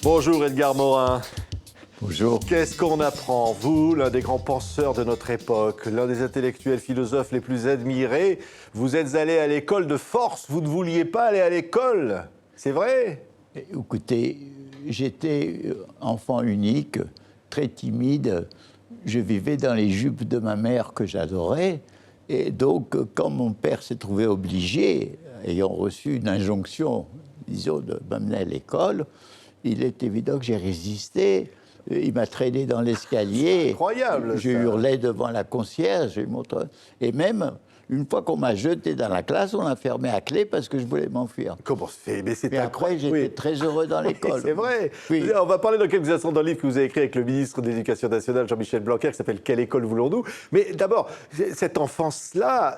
Bonjour Edgar Morin. Bonjour. Qu'est-ce qu'on apprend? Vous, l'un des grands penseurs de notre époque, l'un des intellectuels philosophes les plus admirés, vous êtes allé à l'école de force, vous ne vouliez pas aller à l'école. C'est vrai? Écoutez, j'étais enfant unique, très timide. Je vivais dans les jupes de ma mère que j'adorais. Et donc, quand mon père s'est trouvé obligé, ayant reçu une injonction, disons, de m'amener à l'école, il est évident que j'ai résisté. Il m'a traîné dans l'escalier. Incroyable, je ça. hurlais devant la concierge. Et même, une fois qu'on m'a jeté dans la classe, on l'a fermé à clé parce que je voulais m'enfuir. Comment se fait? Mais c'est Mais après, incroyable. j'étais très heureux dans l'école. C'est vrai. Oui. On va parler dans quelques instants d'un livre que vous avez écrit avec le ministre de l'Éducation nationale, Jean-Michel Blanquer, qui s'appelle « Quelle école voulons-nous » Mais d'abord, cette enfance-là,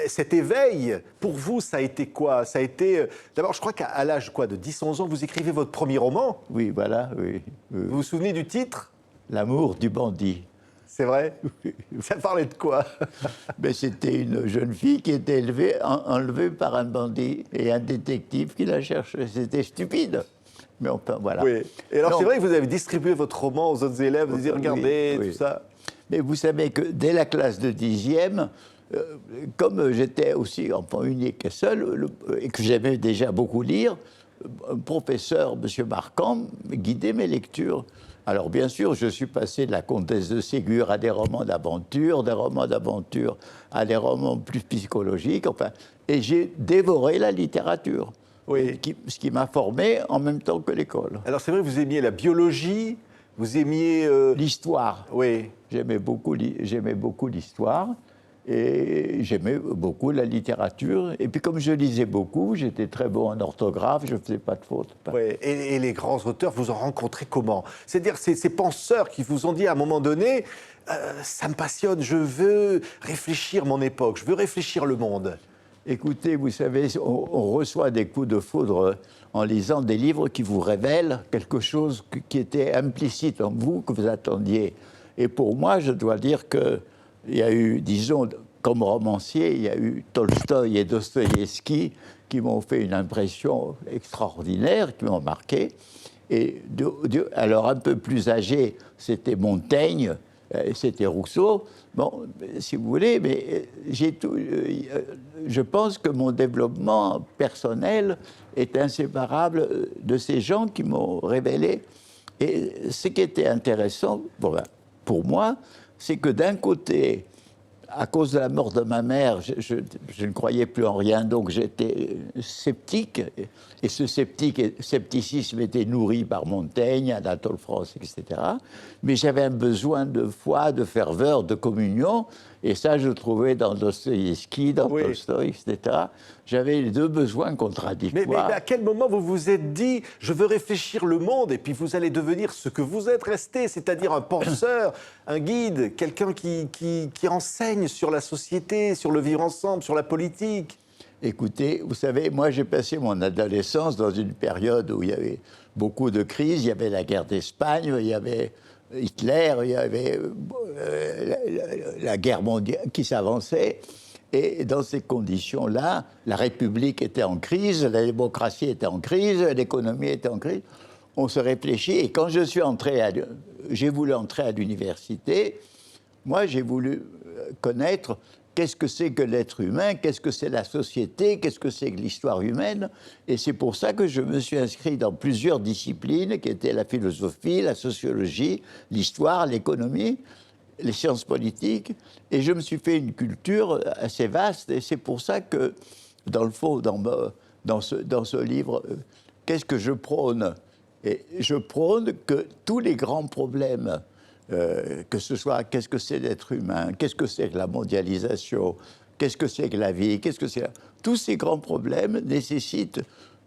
cet éveil, pour vous, ça a été quoi? Ça a été... D'abord, je crois qu'à l'âge de 10-11 ans, vous écrivez votre premier roman. Oui, voilà, oui. Vous vous souvenez du titre? L'amour du bandit. C'est vrai? Ça parlait de quoi? Mais c'était une jeune fille qui était enlevée par un bandit et un détective qui la cherchait. C'était stupide. Mais enfin, voilà. Oui. Et alors, Non. c'est vrai que vous avez distribué votre roman aux autres élèves, vous disiez, regardez, Oui. tout ça. Mais vous savez que dès la classe de 10e, comme j'étais aussi enfant unique et seul, et que j'aimais déjà beaucoup lire, un professeur, M. Marquand, guidait mes lectures. Alors bien sûr, je suis passé de la comtesse de Ségur à des romans d'aventure, à des romans plus psychologiques, enfin, et j'ai dévoré la littérature, Oui. ce qui m'a formé en même temps que l'école. Alors, c'est vrai que vous aimiez la biologie, vous aimiez... L'histoire. Oui. J'aimais beaucoup l'histoire et j'aimais beaucoup la littérature. Et puis comme je lisais beaucoup, j'étais très bon en orthographe, je ne faisais pas de fautes. Oui. Et les grands auteurs, vous en rencontrez comment? C'est-à-dire ces penseurs qui vous ont dit à un moment donné, ça me passionne, je veux réfléchir mon époque, je veux réfléchir le monde. Écoutez, vous savez, on reçoit des coups de foudre en lisant des livres qui vous révèlent quelque chose qui était implicite en vous, que vous attendiez. Et pour moi, je dois dire qu'il y a eu, disons, comme romancier, il y a eu Tolstoï et Dostoïevski qui m'ont fait une impression extraordinaire, qui m'ont marqué. Et alors, un peu plus âgé, c'était Montaigne, c'était Rousseau. Bon, si vous voulez, mais je pense que mon développement personnel est inséparable de ces gens qui m'ont révélé. Et ce qui était intéressant pour moi, c'est que d'un côté, à cause de la mort de ma mère, je ne croyais plus en rien, donc j'étais sceptique. Et ce scepticisme était nourri par Montaigne, Anatole France, etc. Mais j'avais un besoin de foi, de ferveur, de communion. Et ça, je le trouvais dans Dostoïevski, dans Tolstoï, etc. J'avais les deux besoins contradictoires. Mais à quel moment vous vous êtes dit, je veux réfléchir le monde, et puis vous allez devenir ce que vous êtes resté, c'est-à-dire un penseur, un guide, quelqu'un qui enseigne sur la société, sur le vivre ensemble, sur la politique? Écoutez, vous savez, moi j'ai passé mon adolescence dans une période où il y avait beaucoup de crises. Il y avait la guerre d'Espagne, il y avait Hitler, il y avait la guerre mondiale qui s'avançait. Et dans ces conditions-là, la République était en crise, la démocratie était en crise, l'économie était en crise. On se réfléchit. Et quand j'ai voulu entrer à l'université, moi j'ai voulu connaître qu'est-ce que c'est que l'être humain, qu'est-ce que c'est la société, qu'est-ce que c'est que l'histoire humaine. Et c'est pour ça que je me suis inscrit dans plusieurs disciplines, qui étaient la philosophie, la sociologie, l'histoire, l'économie, les sciences politiques. Et je me suis fait une culture assez vaste. Et c'est pour ça que, dans le fond, dans ce livre, qu'est-ce que je prône? Et je prône que tous les grands problèmes, que ce soit qu'est-ce que c'est d'être humain, qu'est-ce que c'est que la mondialisation, qu'est-ce que c'est que la vie, tous ces grands problèmes nécessitent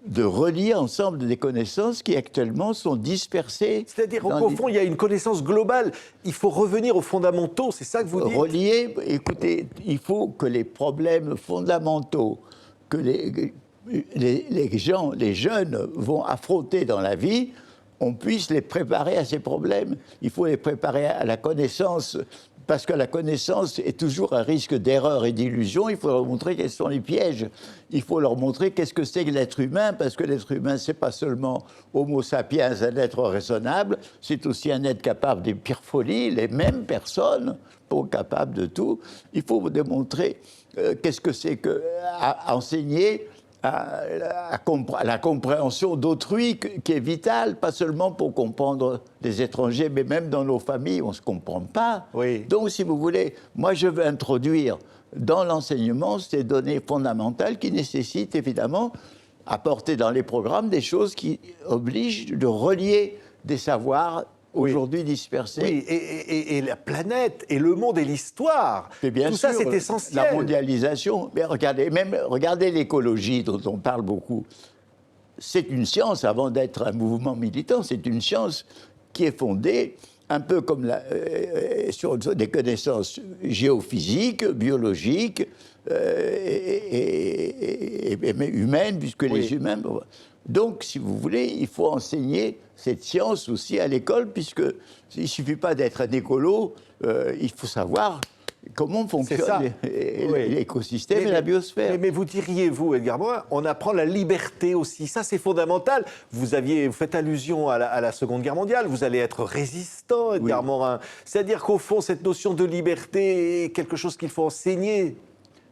de relier ensemble des connaissances qui actuellement sont dispersées. C'est-à-dire qu'au fond, il y a une connaissance globale. Il faut revenir aux fondamentaux, c'est ça que vous dites? Relier, écoutez, il faut que les problèmes fondamentaux que les jeunes vont affronter dans la vie, on puisse les préparer à ces problèmes. Il faut les préparer à la connaissance parce que la connaissance est toujours un risque d'erreur et d'illusion. Il faut leur montrer quels sont les pièges. Il faut leur montrer qu'est-ce que c'est que l'être humain, parce que l'être humain, c'est pas seulement Homo sapiens, un être raisonnable, c'est aussi un être capable des pires folies. Les mêmes personnes sont capables de tout. Il faut vous démontrer qu'est-ce que c'est que enseigner à la compréhension d'autrui qui est vitale, pas seulement pour comprendre les étrangers, mais même dans nos familles, on ne se comprend pas. Oui. Donc, si vous voulez, moi, je veux introduire dans l'enseignement ces données fondamentales qui nécessitent évidemment apporter dans les programmes des choses qui obligent de relier des savoirs aujourd'hui dispersés. Oui, et la planète, et le monde, et l'histoire. Mais bien tout sûr, ça, c'est essentiel. La mondialisation, mais regardez l'écologie dont on parle beaucoup. C'est une science, avant d'être un mouvement militant, c'est une science qui est fondée un peu comme sur des connaissances géophysiques, biologiques et humaines, puisque les humains... Donc, si vous voulez, il faut enseigner cette science aussi à l'école, puisqu'il ne suffit pas d'être un écolo, il faut savoir comment fonctionne l'écosystème et la biosphère. Mais vous diriez, vous, Edgar Morin, on apprend la liberté aussi. Ça, c'est fondamental. Vous faites allusion à la Seconde Guerre mondiale. Vous allez être résistant, Edgar Morin. C'est-à-dire qu'au fond, cette notion de liberté est quelque chose qu'il faut enseigner.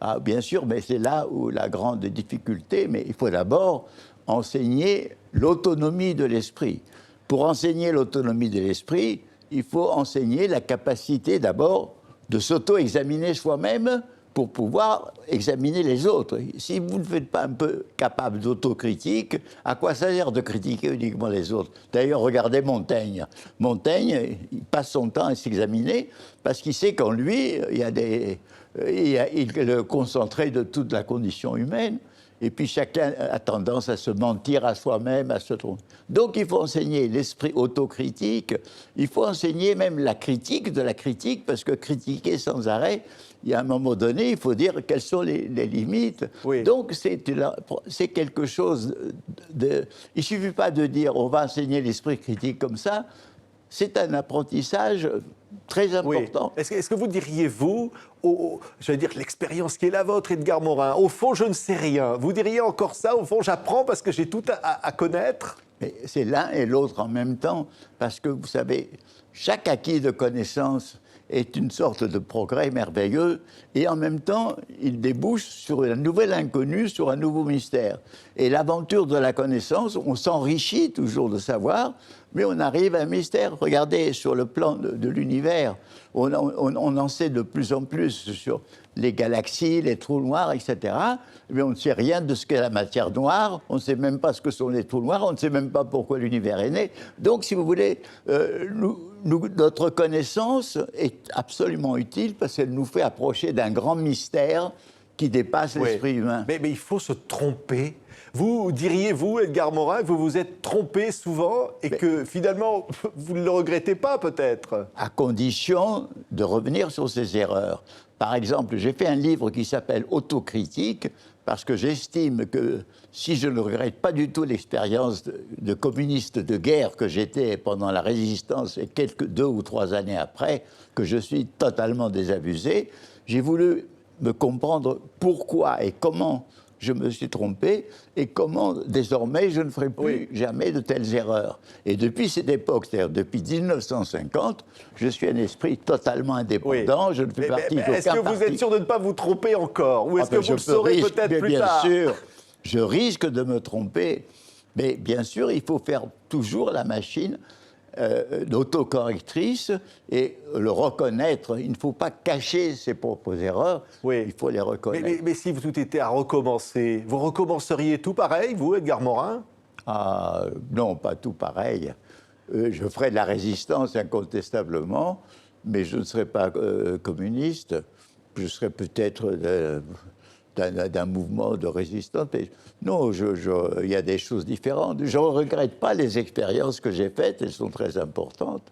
Ah, bien sûr, mais c'est là où la grande difficulté. Mais il faut d'abord enseigner l'autonomie de l'esprit. Pour enseigner l'autonomie de l'esprit, il faut enseigner la capacité d'abord de s'auto-examiner soi-même pour pouvoir examiner les autres. Si vous ne faites pas un peu capable d'autocritique, à quoi ça sert de critiquer uniquement les autres? D'ailleurs, regardez Montaigne. Montaigne, il passe son temps à s'examiner parce qu'il sait qu'en lui, il est le concentré de toute la condition humaine. Et puis chacun a tendance à se mentir à soi-même, à se tromper. Donc il faut enseigner l'esprit autocritique, il faut enseigner même la critique de la critique, parce que critiquer sans arrêt, il y a un moment donné, il faut dire quelles sont les limites. Oui. Donc c'est quelque chose de... Il ne suffit pas de dire on va enseigner l'esprit critique comme ça, c'est un apprentissage très important. Oui. Est-ce que vous diriez, vous, j'allais dire l'expérience qui est la vôtre, Edgar Morin, au fond, je ne sais rien. Vous diriez encore ça, au fond, j'apprends parce que j'ai tout à connaître? Mais c'est l'un et l'autre en même temps, parce que, vous savez, chaque acquis de connaissance est une sorte de progrès merveilleux, et en même temps, il débouche sur un nouvel inconnu, sur un nouveau mystère. Et l'aventure de la connaissance, on s'enrichit toujours de savoir, mais on arrive à un mystère. Regardez, sur le plan de l'univers, on en sait de plus en plus sur les galaxies, les trous noirs, etc. Mais on ne sait rien de ce qu'est la matière noire, on ne sait même pas ce que sont les trous noirs, on ne sait même pas pourquoi l'univers est né. Donc, si vous voulez, notre connaissance est absolument utile parce qu'elle nous fait approcher d'un grand mystère qui dépasse l'esprit humain. Mais il faut se tromper. Vous diriez, vous, Edgar Morin, que vous vous êtes trompé souvent et que finalement, vous ne le regrettez pas peut-être? À condition de revenir sur ses erreurs. Par exemple, j'ai fait un livre qui s'appelle Autocritique, parce que j'estime que si je ne regrette pas du tout l'expérience de communiste de guerre que j'étais pendant la résistance et 2 ou 3 années après, que je suis totalement désabusé, j'ai voulu me comprendre pourquoi et comment je me suis trompé et comment désormais je ne ferai plus jamais de telles erreurs. Et depuis cette époque, c'est-à-dire depuis 1950, je suis un esprit totalement indépendant, je ne fais partie d'aucun parti. Est-ce que vous êtes sûr de ne pas vous tromper encore? Ou est-ce que vous le saurez peut-être plus tard? Bien sûr, je risque de me tromper, mais bien sûr, il faut faire toujours la machine d'autocorrectrice et le reconnaître. Il ne faut pas cacher ses propres erreurs, il faut les reconnaître. Mais si tout était à recommencer, vous recommenceriez tout pareil, vous, Edgar Morin? Ah, non, pas tout pareil. Je ferai de la résistance incontestablement, mais je ne serai pas communiste. Je serai peut-être d'un mouvement de résistance. Mais non, il y a des choses différentes. Je ne regrette pas les expériences que j'ai faites, elles sont très importantes.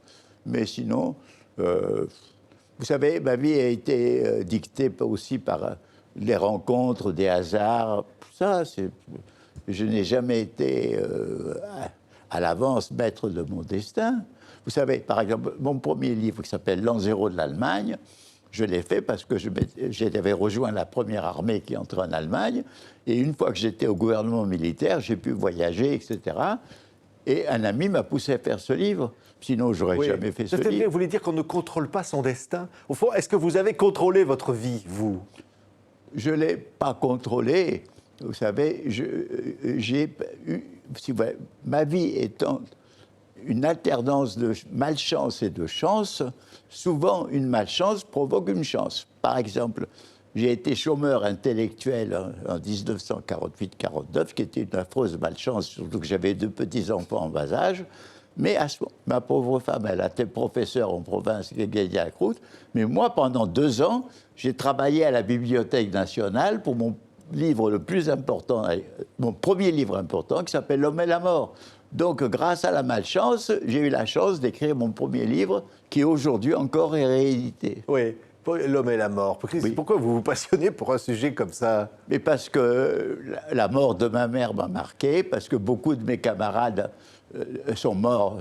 Mais sinon, vous savez, ma vie a été dictée aussi par les rencontres, des hasards. Ça, je n'ai jamais été à l'avance maître de mon destin. Vous savez, par exemple, mon premier livre qui s'appelle L'an zéro de l'Allemagne, je l'ai fait parce que j'avais rejoint la première armée qui entrait en Allemagne. Et une fois que j'étais au gouvernement militaire, j'ai pu voyager, etc. Et un ami m'a poussé à faire ce livre. Sinon, je n'aurais jamais fait ce livre. Vous voulez dire qu'on ne contrôle pas son destin? Au fond, est-ce que vous avez contrôlé votre vie, vous? Je ne l'ai pas contrôlé. Vous savez, j'ai eu, si vous voulez, ma vie étant une alternance de malchance et de chance, souvent une malchance provoque une chance. Par exemple, j'ai été chômeur intellectuel en 1948-49, qui était une affreuse malchance, surtout que j'avais 2 petits-enfants en bas âge. Mais à ce moment, ma pauvre femme, elle était professeure en province, qui gagnait la croûte. Mais moi, pendant 2 ans, j'ai travaillé à la Bibliothèque nationale pour mon livre le plus important, mon premier livre important, qui s'appelle L'homme et la mort. Donc, grâce à la malchance, j'ai eu la chance d'écrire mon premier livre, qui aujourd'hui encore est réédité. Oui, L'homme et la mort. Pourquoi vous vous passionnez pour un sujet comme ça? Mais parce que la mort de ma mère m'a marqué, parce que beaucoup de mes camarades sont morts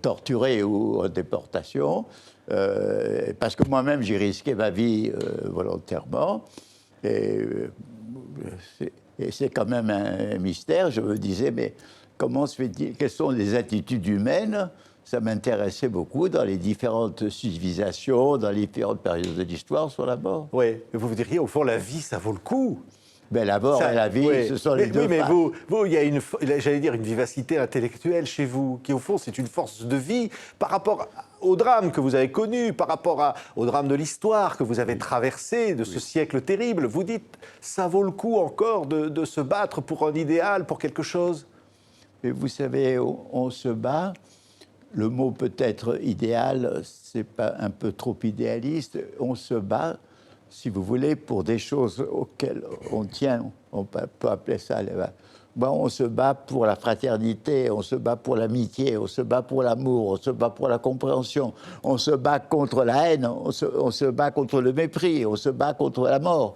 torturés ou en déportation, parce que moi-même j'ai risqué ma vie volontairement. Et c'est quand même un mystère. Je me disais, mais comment se fait-il? Quelles sont les attitudes humaines? Ça m'intéressait beaucoup dans les différentes civilisations, dans les différentes périodes de l'histoire sur la mort. Oui, vous vous diriez, au fond, la vie, ça vaut le coup. Ben, la mort et la vie, ce sont les deux. Oui, mais vous, il y a j'allais dire, une vivacité intellectuelle chez vous, qui au fond, c'est une force de vie par rapport au drame que vous avez connu, par rapport au drame de l'histoire que vous avez traversé, de ce siècle terrible. Vous dites, ça vaut le coup encore de se battre pour un idéal, pour quelque chose? Mais vous savez, on se bat. Le mot peut-être idéal, c'est pas un peu trop idéaliste. On se bat, si vous voulez, pour des choses auxquelles on tient. On peut appeler ça. Bon, on se bat pour la fraternité, on se bat pour l'amitié, on se bat pour l'amour, on se bat pour la compréhension, on se bat contre la haine, on se bat contre le mépris, on se bat contre la mort.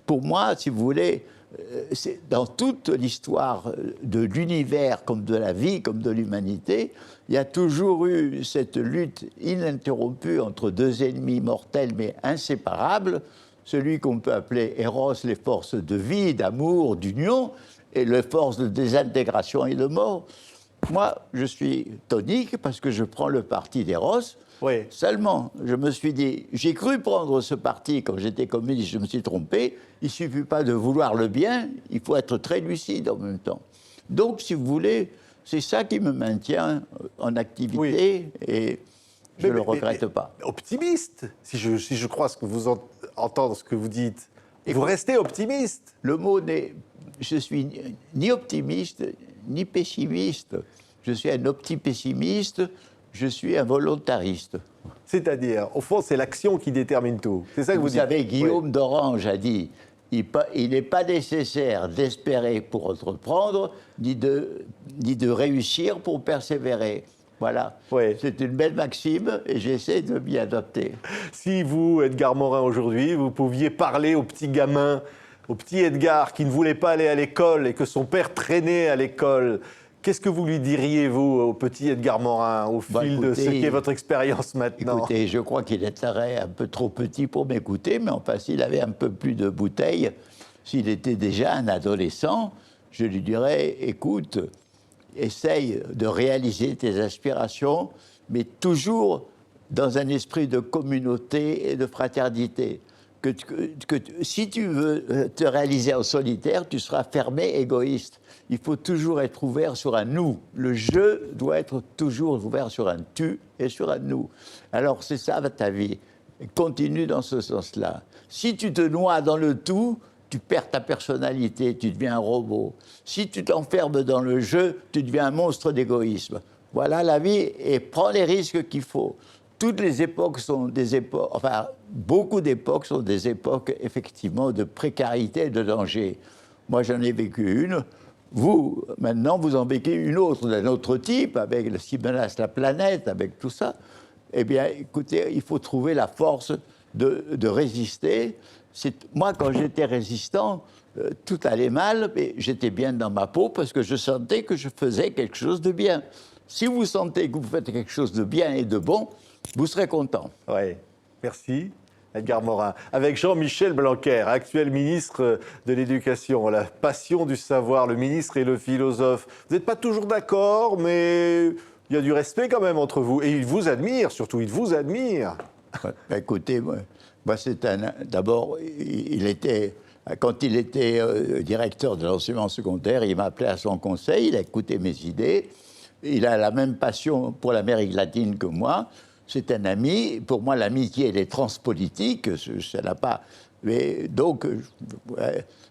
Pour moi, si vous voulez, dans toute l'histoire de l'univers, comme de la vie, comme de l'humanité, il y a toujours eu cette lutte ininterrompue entre 2 ennemis mortels mais inséparables, celui qu'on peut appeler Eros, les forces de vie, d'amour, d'union, et les forces de désintégration et de mort. Moi, je suis tonique parce que je prends le parti d'Eros. Oui. Seulement, je me suis dit, j'ai cru prendre ce parti quand j'étais communiste, je me suis trompé. Il ne suffit pas de vouloir le bien, il faut être très lucide en même temps. Donc, si vous voulez, c'est ça qui me maintient en activité et je ne le regrette pas. Optimiste, si je crois ce que vous entendre ce que vous dites. Et vous restez optimiste. Le mot n'est... Je suis ni optimiste, ni pessimiste. Je suis un opti-pessimiste. Je suis un volontariste. C'est-à-dire, au fond, c'est l'action qui détermine tout. C'est ça que vous dites. Vous savez, Guillaume d'Orange a dit il n'est pas nécessaire d'espérer pour entreprendre, ni de réussir pour persévérer. Voilà. Oui. C'est une belle maxime et j'essaie de m'y adapter. Si vous, Edgar Morin, aujourd'hui, vous pouviez parler au petit gamin, au petit Edgar qui ne voulait pas aller à l'école et que son père traînait à l'école, qu'est-ce que vous lui diriez, vous, au petit Edgar Morin, au fil de ce qu'est votre expérience maintenant? Écoutez, je crois qu'il est un peu trop petit pour m'écouter, mais enfin, s'il avait un peu plus de bouteilles, s'il était déjà un adolescent, je lui dirais, écoute, essaye de réaliser tes aspirations, mais toujours dans un esprit de communauté et de fraternité. Si tu veux te réaliser en solitaire, tu seras fermé, égoïste. Il faut toujours être ouvert sur un nous. Le je doit être toujours ouvert sur un tu et sur un nous. Alors c'est ça ta vie. Continue dans ce sens-là. Si tu te noies dans le tout, tu perds ta personnalité, tu deviens un robot. Si tu t'enfermes dans le je, tu deviens un monstre d'égoïsme. Voilà la vie et prends les risques qu'il faut. Toutes les époques sont des époques, enfin, beaucoup d'époques sont des époques, effectivement, de précarité et de danger. Moi, j'en ai vécu une. Vous, maintenant, vous en vécez une autre, d'un autre type, avec ce qui menace la planète, avec tout ça. Eh bien, écoutez, il faut trouver la force de résister. Moi, quand j'étais résistant, tout allait mal, mais j'étais bien dans ma peau parce que je sentais que je faisais quelque chose de bien. Si vous sentez que vous faites quelque chose de bien et de bon, vous serez content. Oui, merci. Edgar Morin. Avec Jean-Michel Blanquer, actuel ministre de l'Éducation, la passion du savoir, le ministre et le philosophe. Vous n'êtes pas toujours d'accord, mais il y a du respect quand même entre vous. Et il vous admire, surtout, il vous admire. Écoutez, moi c'est d'abord, quand il était directeur de l'enseignement secondaire, il m'a appelé à son conseil, il a écouté mes idées. Il a la même passion pour l'Amérique latine que moi. C'est un ami. Pour moi, l'amitié, elle est transpolitique. Ça n'a pas. Mais donc,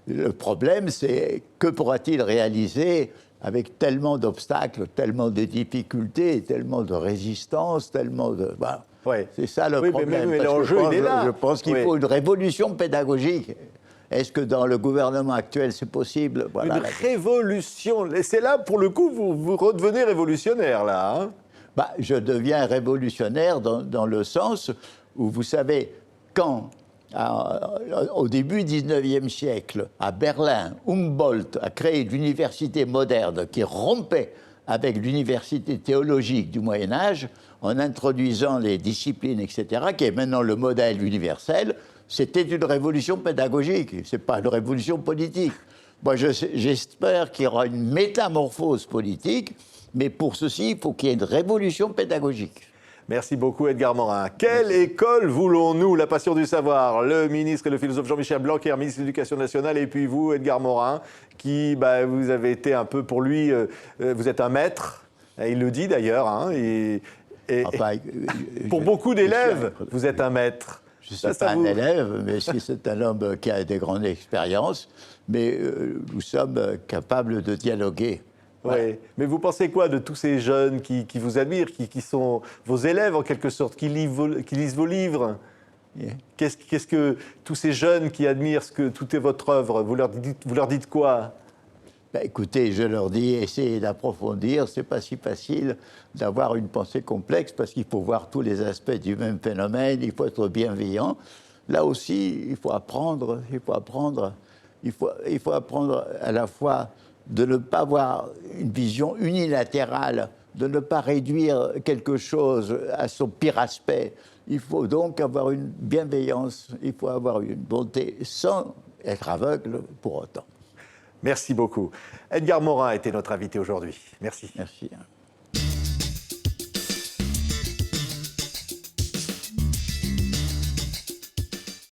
le problème, c'est que pourra-t-il réaliser avec tellement d'obstacles, tellement de difficultés, tellement de résistance, tellement de. Bah, ouais. C'est ça le problème. Mais l'enjeu, il est là. Je pense qu'il faut une révolution pédagogique. Est-ce que dans le gouvernement actuel, c'est possible? Voilà, une révolution. Et c'est là, pour le coup, vous redevenez révolutionnaire, là. Hein? Bah, je deviens révolutionnaire dans le sens où, vous savez, quand, au début du XIXe siècle, à Berlin, Humboldt a créé l'université moderne qui rompait avec l'université théologique du Moyen-Âge, en introduisant les disciplines, etc., qui est maintenant le modèle universel, c'était une révolution pédagogique, ce n'est pas une révolution politique. Moi, j'espère qu'il y aura une métamorphose politique, mais pour ceci, il faut qu'il y ait une révolution pédagogique. Merci beaucoup, Edgar Morin. Quelle école voulons-nous? La passion du savoir. Le ministre et le philosophe Jean-Michel Blanquer, ministre de l'Éducation nationale, et puis vous, Edgar Morin, qui, vous avez été un peu pour lui, vous êtes un maître, il le dit d'ailleurs, hein, pour beaucoup d'élèves, vous êtes un maître. Je ne suis pas un élève, mais c'est un homme qui a des grandes expériences, mais nous sommes capables de dialoguer. Oui, mais vous pensez quoi de tous ces jeunes qui vous admirent, qui sont vos élèves en quelque sorte, qui lisent vos livres? Yeah. Qu'est-ce que tous ces jeunes qui admirent toute votre œuvre, vous leur dites quoi? Écoutez, je leur dis, essayez d'approfondir, c'est pas si facile d'avoir une pensée complexe parce qu'il faut voir tous les aspects du même phénomène, il faut être bienveillant. Là aussi, il faut apprendre à la fois de ne pas avoir une vision unilatérale, de ne pas réduire quelque chose à son pire aspect. Il faut donc avoir une bienveillance, il faut avoir une bonté sans être aveugle pour autant. Merci beaucoup. Edgar Morin était notre invité aujourd'hui. Merci. Merci.